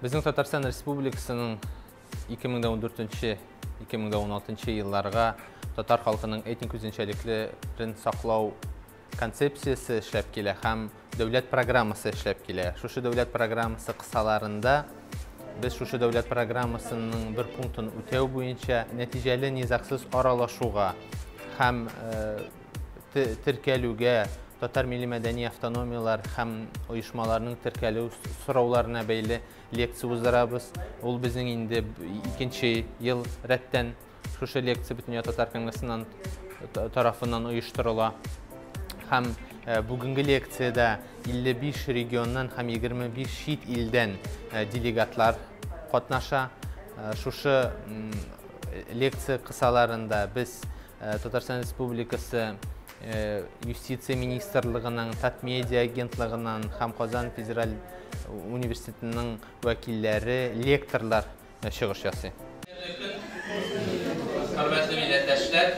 Біздің Татарстан Республикасының 2014-2016 елларға татар халқының этник өзенчәлекләрен саклау концепциясы эшләп килә һәм дәүләт программасы эшләп килә. Шушы дәүләт программасы кысаларында без шушы дәүләт программасының бер пунктын үтәү буенча нәтиҗәле низаксыз аралашуга һәм теркәлүгә татар милли мәдәни автономиялар һәм оешмаларның теркәлү сорауларына бәйле лекция уздырабыз. Ул безнең инде 2нче ел рәттән шушы лекция Бөтен татар конгрессының тарафыннан оештырыла. Һәм бүгенге лекциядә 55 регионнан һәм 25 чит илдән делегатлар катнаша. Шушы лекция кысаларында без Татарстан Республикасы Юстиция министрлыгының, Татмедиа агентлыгының һәм Казан федераль университетының вәкилләре, лекторлар чыгыш ясый. Хөрмәтле милләттәшләр,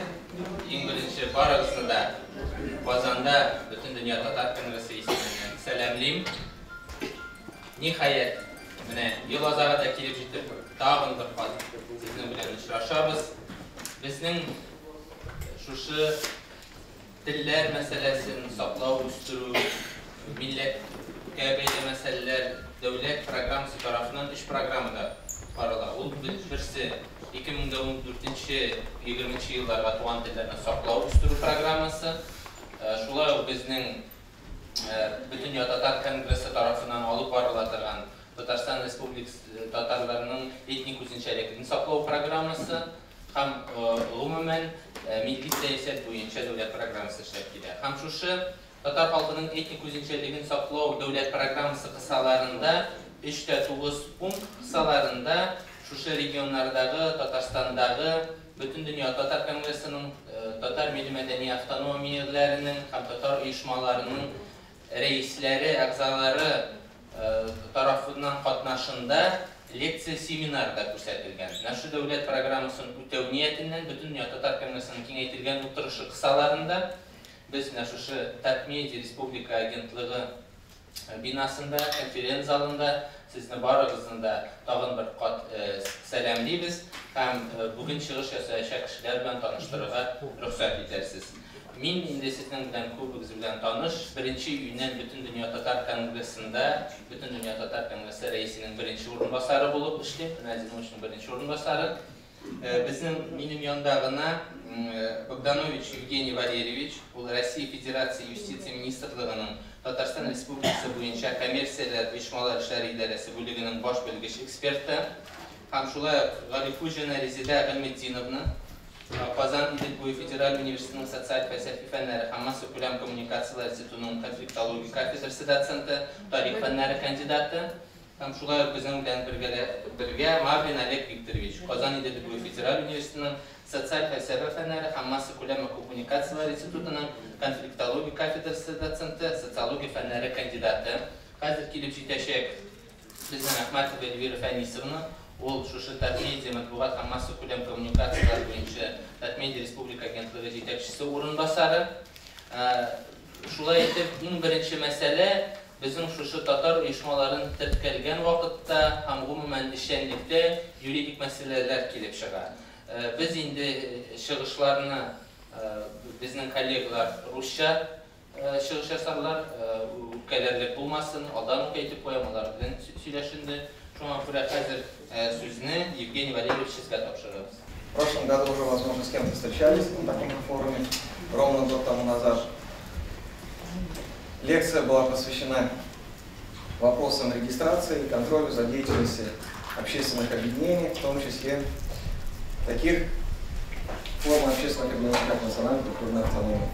иң беренче барыгызны да Казанда Бөтен дөнья татар конгрессы исеменнән сәламлыйм. Ниһаять, менә ел азагы да килеп җитеп, тагын бер кат сезнең белән очрашабыз. Безнең шушы телләр мәсьәләсен саклау, үстерү, милләткә бәйле мәсьәләләр дәүләт программасы тарафыннан 3 программада карала. Ул берсе 2014-2020 елларга туган телләрне саклау, үстерү программасы. Шулай ук безнең Бөтен татар конгрессы тарафыннан алып барыла торган Татарстан Республикасы татарларының этник үзенчәлекләрен саклау программасы һәм гомумән милли сәясәт буенча дәүләт программасы эшләп килә. Һәм шушы татар халкының этник үзенчәлеген саклау дәүләт программасы кысаларында 3-9 пункт кысаларында шушы регионнардагы, Татарстандагы Бөтен дөнья татар конгрессының татар милли мәдәни автономияләренең һәм татар оешмаларының рәисләре, әгъзалары тарафыннан катнашында лекция семинарда күрсәтелгән. Нашы дәүләт программасын үтәү ниятеннән Бөтен дөнья татар конгрессының киңәйтелгән утырышы кысаларында без шушы Татмедиа республика агентлыгы бинасында, конференц залында сезне барыгызны да тагын бер кат сәламлыйбыз һәм бүген чыгыш ясаячак кешеләр белән таныштырырга рөхсәт итәрсез. Мин инде сезнең белән күбегез белән таныш, 1нче июньнән Бөтен дөнья татар конгрессында Бөтен дөнья татар конгрессы рәисенең 1нче урынбасары булып эшлим, Назимовичның 1нче урынбасары. Безнең минем янда гына Богданович Евгений Валерьевич, ул Россия Федерация Юстиция министрлыгының Татарстан Республикасы буенча коммерцияләр, оешмалар эшләре идарәсе бүлегенең баш белгеч эксперты, һәм шулай Галифуҗина Резида Гыйлметдиновна, Казан Идел-Буй федераль университетының социаль-фәлсәфи фәннәре һәм масса күләм коммуникацияләр институтының конфликтология кафедрасы доценты, тарих фәннәре кандидаты, һәм шулай безнең белән бергә Маврин Олег Викторович, Казан Идел-Буй федераль университетының социаль-фәлсәфи фәннәре һәм масса күләм коммуникацияләр институтының конфликтология кафедрасы доценты, социология фәннәре кандидаты. Хәзер килеп җитәчәк безнең Әхмәтова Эльвира Фәнисовна. Ул шушы Татмедиа матбугат һәм масса күләм коммуникацияләр буенча Татмедиа республика агентлыгы җитәкчесе урынбасары. Шулай итеп, иң беренче мәсьәлә безнең шушы татар оешмаларын теркәлгән вакытта һәм гомумән эшчәнлектә юридик мәсьәләләр килеп чыга. Без инде чыгышларны безнең коллегалар русча чыгыш ясарлар, үпкәләрлек булмасын, алдан ук әйтеп куям, алар белән сөйләшенде. Шуңа күрә хәзер сүзне Евгений Валерьевич сезгә тапшырабыз. В прошлом году уже, возможно, с кем-то встречались на таком форуме, ровно год тому назад. Лекция была посвящена вопросам регистрации и контролю за деятельностью общественных объединений, в том числе таких форм общественных объединений, как национальная культурная автономия.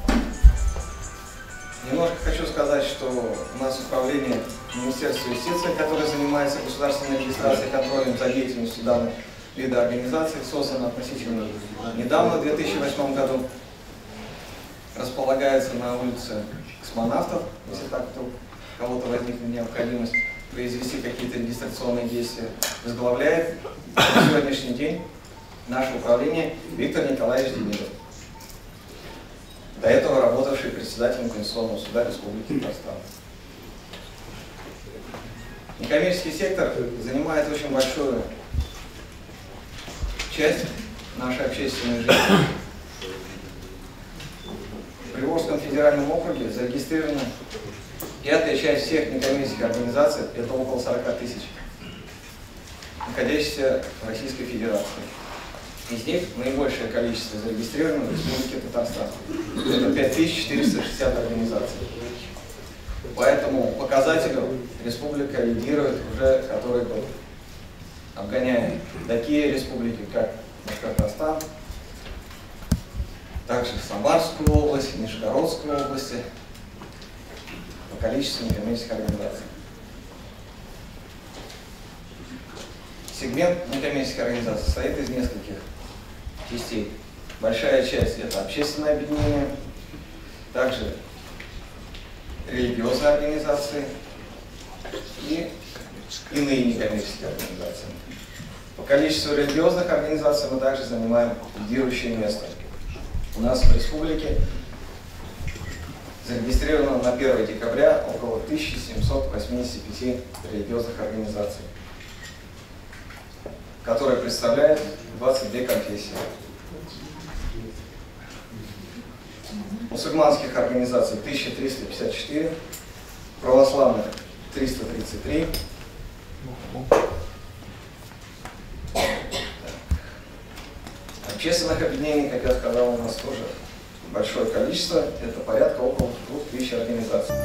Немножко хочу сказать, что у нас управление Министерства юстиции, которое занимается государственной регистрацией и контролем за деятельностью данных вида организаций, создано относительно недавно, в 2008 году. Располагается на улице Космонавтов, если так вдруг кого-то возникнет необходимость произвести какие-то регистрационные действия. Возглавляет на сегодняшний день наше управление Виктор Николаевич Демидов, до этого работавший председателем Конституционного суда Республики Татарстан. Некоммерческий сектор занимает очень большую часть нашей общественной жизни. В Приволжском федеральном округе зарегистрирована пятая часть всех некоммерческих организаций, это около 40 тысяч, находящихся в Российской Федерации. Из них наибольшее количество зарегистрировано в Республике Татарстан. Это 5460 организаций. По этому показателю республика лидирует уже который год, обгоняя такие республики, как Башкортостан, также Самарскую область, Нижегородскую область по количеству некоммерческих организаций. Сегмент некоммерческих организаций состоит из нескольких частей. Большая часть – это общественное объединение, также религиозные организации и иные некоммерческие организации. По количеству религиозных организаций мы также занимаем лидирующее место. У нас в республике зарегистрировано на 1 декабря около 1785 религиозных организаций, которые представляют 22 конфессии. Мусульманских организаций 1354, православных 333, общественных объединений, как я сказал, у нас тоже большое количество, это порядка около 2000 организаций.